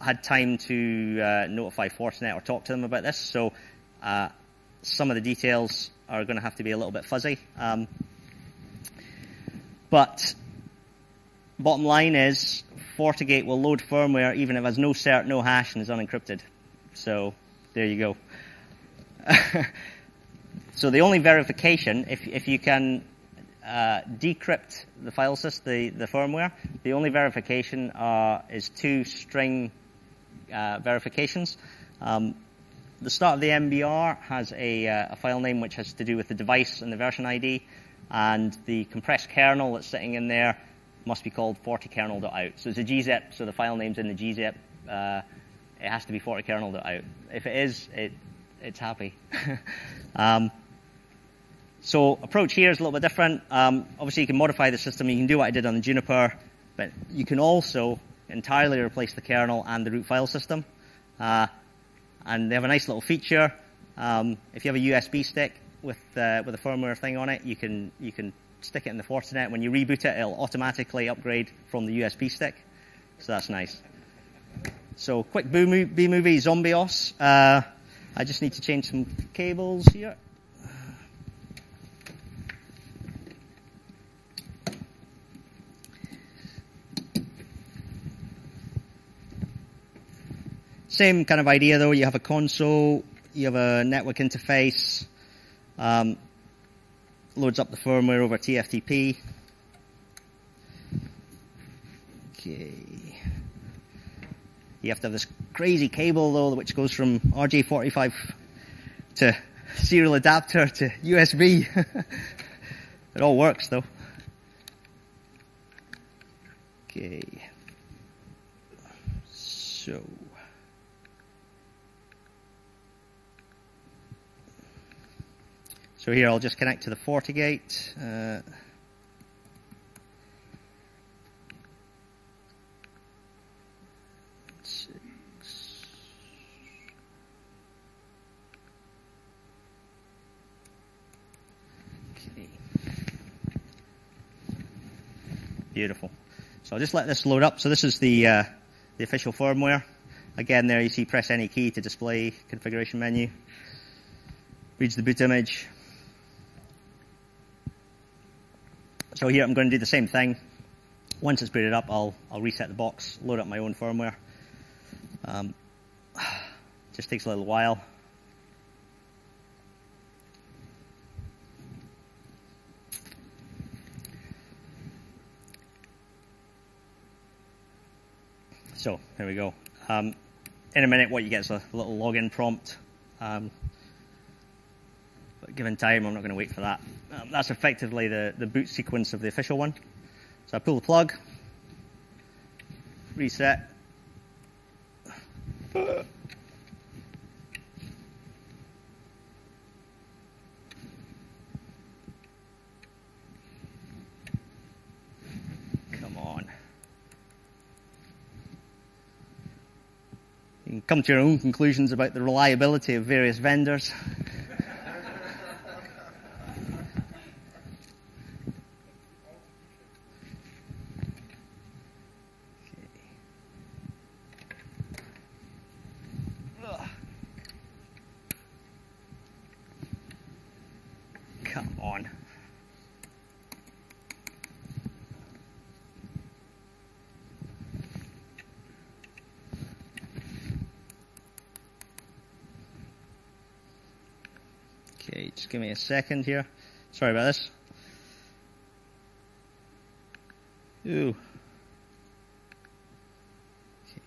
had time to notify Fortinet or talk to them about this. So some of the details are going to have to be a little bit fuzzy. But bottom line is, FortiGate will load firmware even if it has no cert, no hash, and is unencrypted. So there you go. So the only verification, if you can decrypt the file system, the firmware, the only verification is 2 string verifications. The start of the MBR has a file name which has to do with the device and the version ID, and the compressed kernel that's sitting in there must be called FortiKernel.out. So it's a gzip, so the file name's in the gzip. It has to be FortiKernel.out. If it is, it's happy. So approach here is a little bit different. Obviously, you can modify the system. You can do what I did on the Juniper, but you can also entirely replace the kernel and the root file system. And they have a nice little feature. If you have a USB stick with a firmware thing on it, you can stick it in the Fortinet. When you reboot it, it'll automatically upgrade from the USB stick. So that's nice. So quick B-movie Zombios. I just need to change some cables here. Same kind of idea though. You have a console, you have a network interface, loads up the firmware over TFTP. Okay. You have to have this crazy cable though, which goes from RJ45 to serial adapter to USB. It all works though. Okay. So here I'll just connect to the FortiGate. Beautiful. So I'll just let this load up. So this is the official firmware. Again, there you see press any key to display configuration menu. Reads the boot image. So here I'm going to do the same thing. Once it's booted up, I'll reset the box, load up my own firmware. Just takes a little while. So, here we go. In a minute, what you get is a little login prompt. But given time, I'm not going to wait for that. That's effectively the boot sequence of the official one. So I pull the plug, reset. You can come to your own conclusions about the reliability of various vendors. Come on. Okay, just give me a second here. Sorry about this. Ooh. Okay.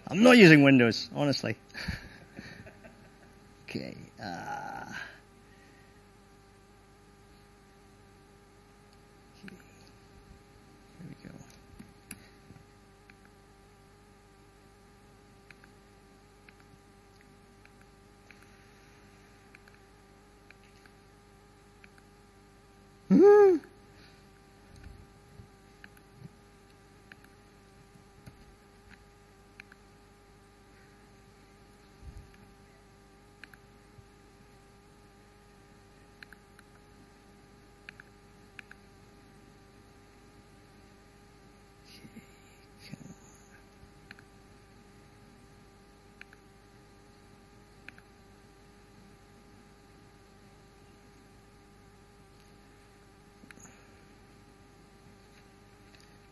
I'm not using Windows, honestly. Okay. Here we go.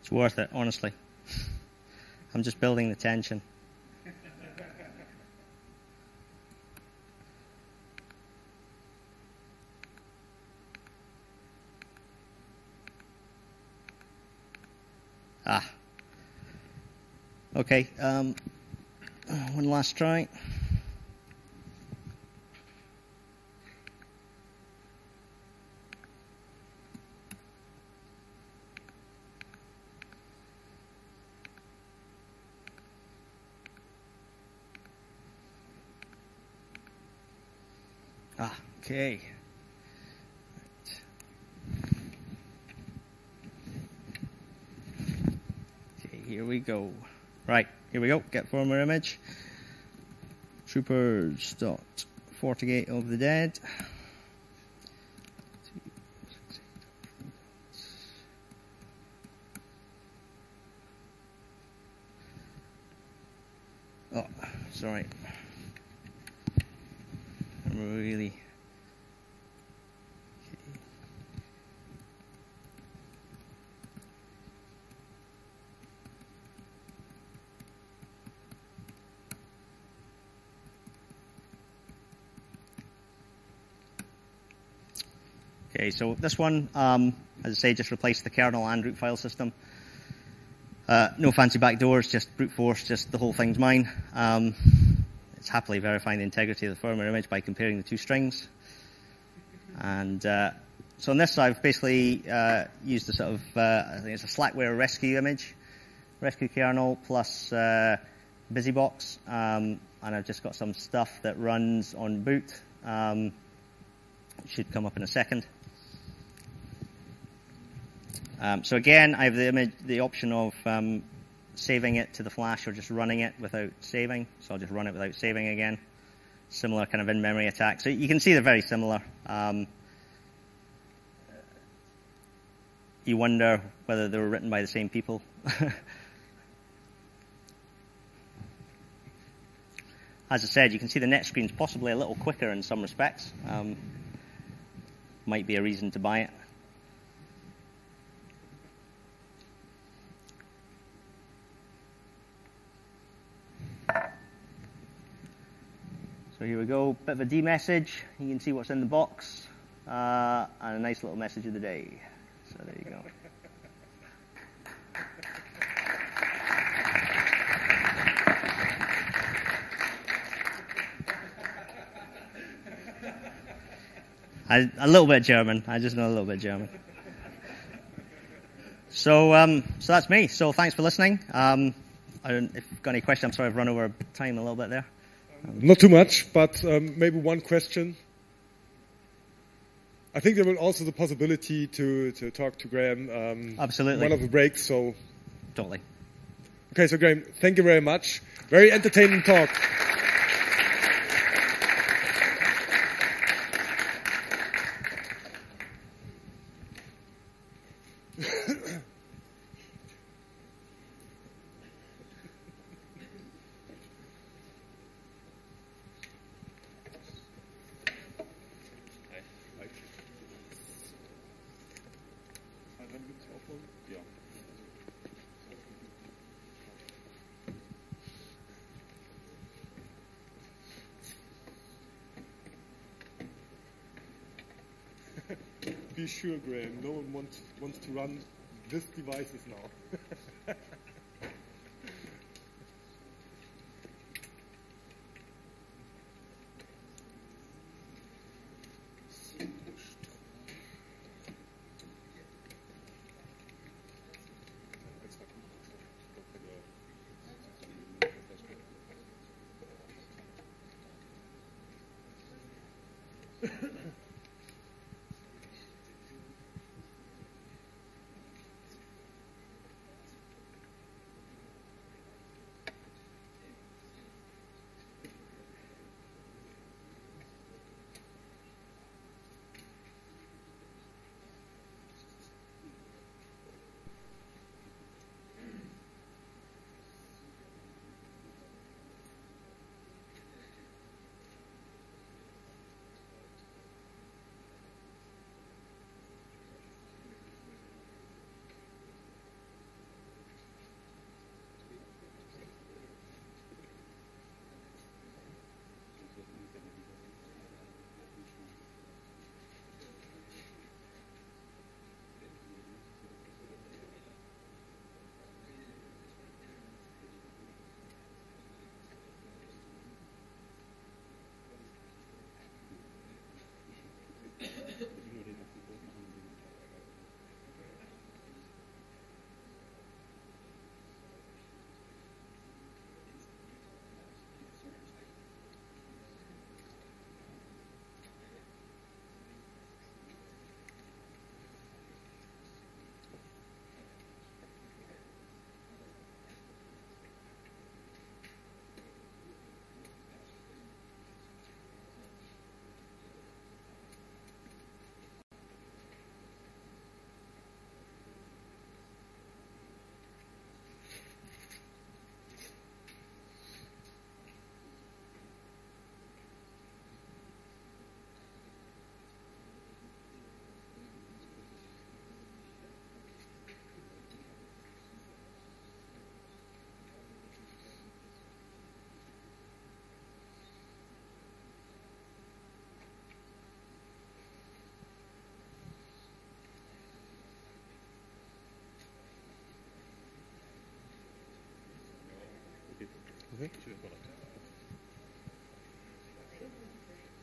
It's worth it, honestly. I'm just building the tension. Okay, one last try. Okay. Okay, here we go. Right, here we go. Get firmware image. Troopers.FortiGate of the dead. Oh, sorry. I'm really... Okay, so this one, as I say, just replaced the kernel and root file system. No fancy backdoors, just brute force, just the whole thing's mine. It's happily verifying the integrity of the firmware image by comparing the two strings. And so on this, I've basically used a sort of, I think it's a Slackware rescue image, rescue kernel plus BusyBox, and I've just got some stuff that runs on boot. It should come up in a second. So again, I have the option of saving it to the flash or just running it without saving. So I'll just run it without saving again. Similar kind of in-memory attack. So you can see they're very similar. You wonder whether they were written by the same people. As I said, you can see the Netscreen is possibly a little quicker in some respects. Might be a reason to buy it. So here we go, bit of a D message. You can see what's in the box, and a nice little message of the day. So there you go. A little bit German. I just know a little bit German. So that's me. So thanks for listening. If you've got any questions, I'm sorry I've run over time a little bit there. Not too much, but maybe one question. I think there will also the possibility to talk to Graeme. Absolutely. One of the breaks. So totally. Okay, so Graeme, thank you very much. Very entertaining talk. Be sure, Graeme, no one wants to run this devices now.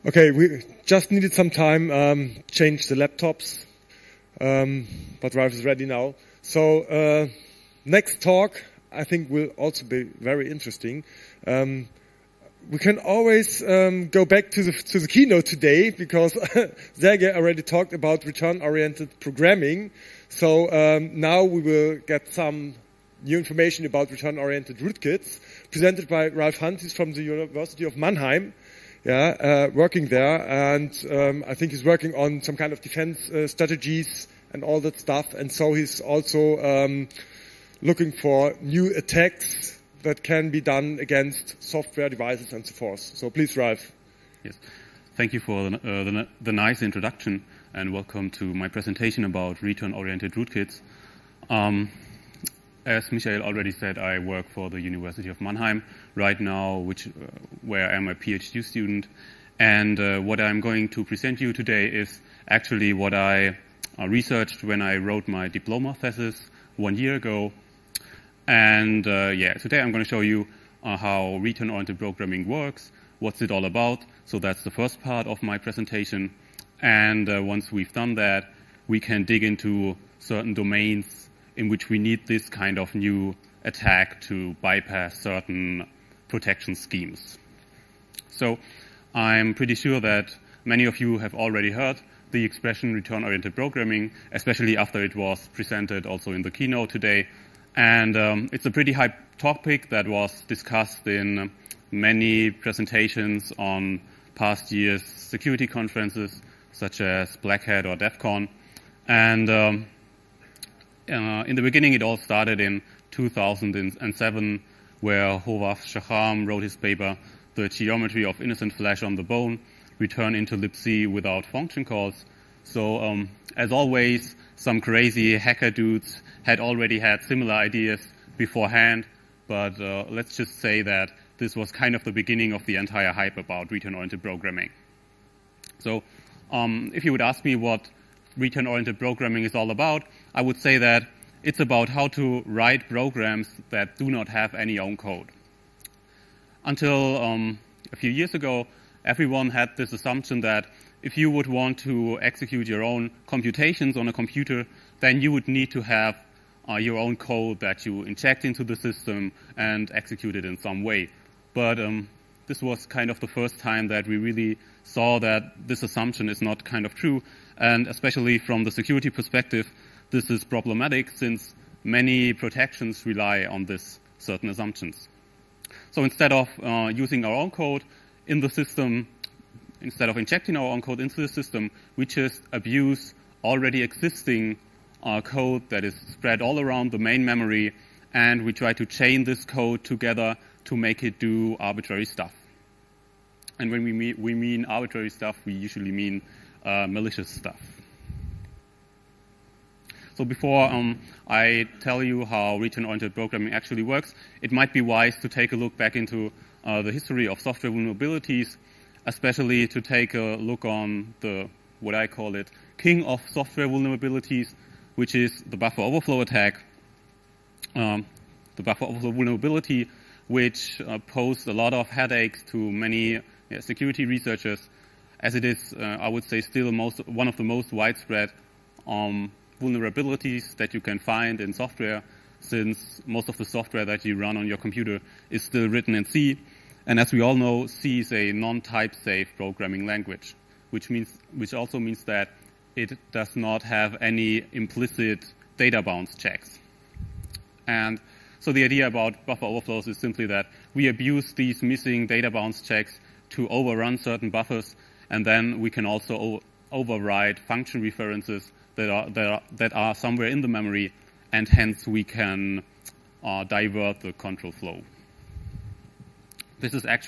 Okay, we just needed some time, change the laptops, but Ralph is ready now. So next talk, I think, will also be very interesting. We can always go back to the keynote today because Sergey already talked about return-oriented programming. So now we will get some new information about return-oriented rootkits presented by Ralph Hunt. He's from the University of Mannheim, working there, and I think he's working on some kind of defense strategies and all that stuff. And so he's also looking for new attacks that can be done against software devices and so forth. So please, Ralph. Yes, thank you for the nice introduction, and welcome to my presentation about return-oriented rootkits. As Michael already said, I work for the University of Mannheim right now, where I'm a PhD student. And what I'm going to present you today is actually what I researched when I wrote my diploma thesis 1 year ago. And today I'm going to show you how return-oriented programming works, what's it all about. So that's the first part of my presentation. And once we've done that, we can dig into certain domains in which we need this kind of new attack to bypass certain protection schemes. So I'm pretty sure that many of you have already heard the expression return-oriented programming, especially after it was presented also in the keynote today. And it's a pretty high topic that was discussed in many presentations on past year's security conferences, such as Black Hat or DEF CON. And in the beginning, it all started in 2007, where Hovav Shacham wrote his paper, The Geometry of Innocent Flesh on the Bone, Return into libc without function calls. So as always, some crazy hacker dudes had already had similar ideas beforehand, but let's just say that this was kind of the beginning of the entire hype about return-oriented programming. So if you would ask me what return-oriented programming is all about, I would say that it's about how to write programs that do not have any own code. Until a few years ago, everyone had this assumption that if you would want to execute your own computations on a computer, then you would need to have your own code that you inject into the system and execute it in some way. But this was kind of the first time that we really saw that this assumption is not kind of true. And especially from the security perspective, this is problematic since many protections rely on this certain assumptions. So instead of using our own code in the system, instead of injecting our own code into the system, we just abuse already existing code that is spread all around the main memory, and we try to chain this code together to make it do arbitrary stuff. And when we mean arbitrary stuff, we usually mean malicious stuff. So before I tell you how return-oriented programming actually works, it might be wise to take a look back into the history of software vulnerabilities, especially to take a look on what I call it, king of software vulnerabilities, which is the buffer overflow attack. The buffer overflow vulnerability, which posed a lot of headaches to many security researchers, as it is, I would say, still one of the most widespread vulnerabilities that you can find in software, since most of the software that you run on your computer is still written in C. And as we all know, C is a non-type-safe programming language, which also means that it does not have any implicit data bounds checks. And so the idea about buffer overflows is simply that we abuse these missing data bounds checks to overrun certain buffers, and then we can also override function references that are somewhere in the memory, and hence we can divert the control flow. This is actually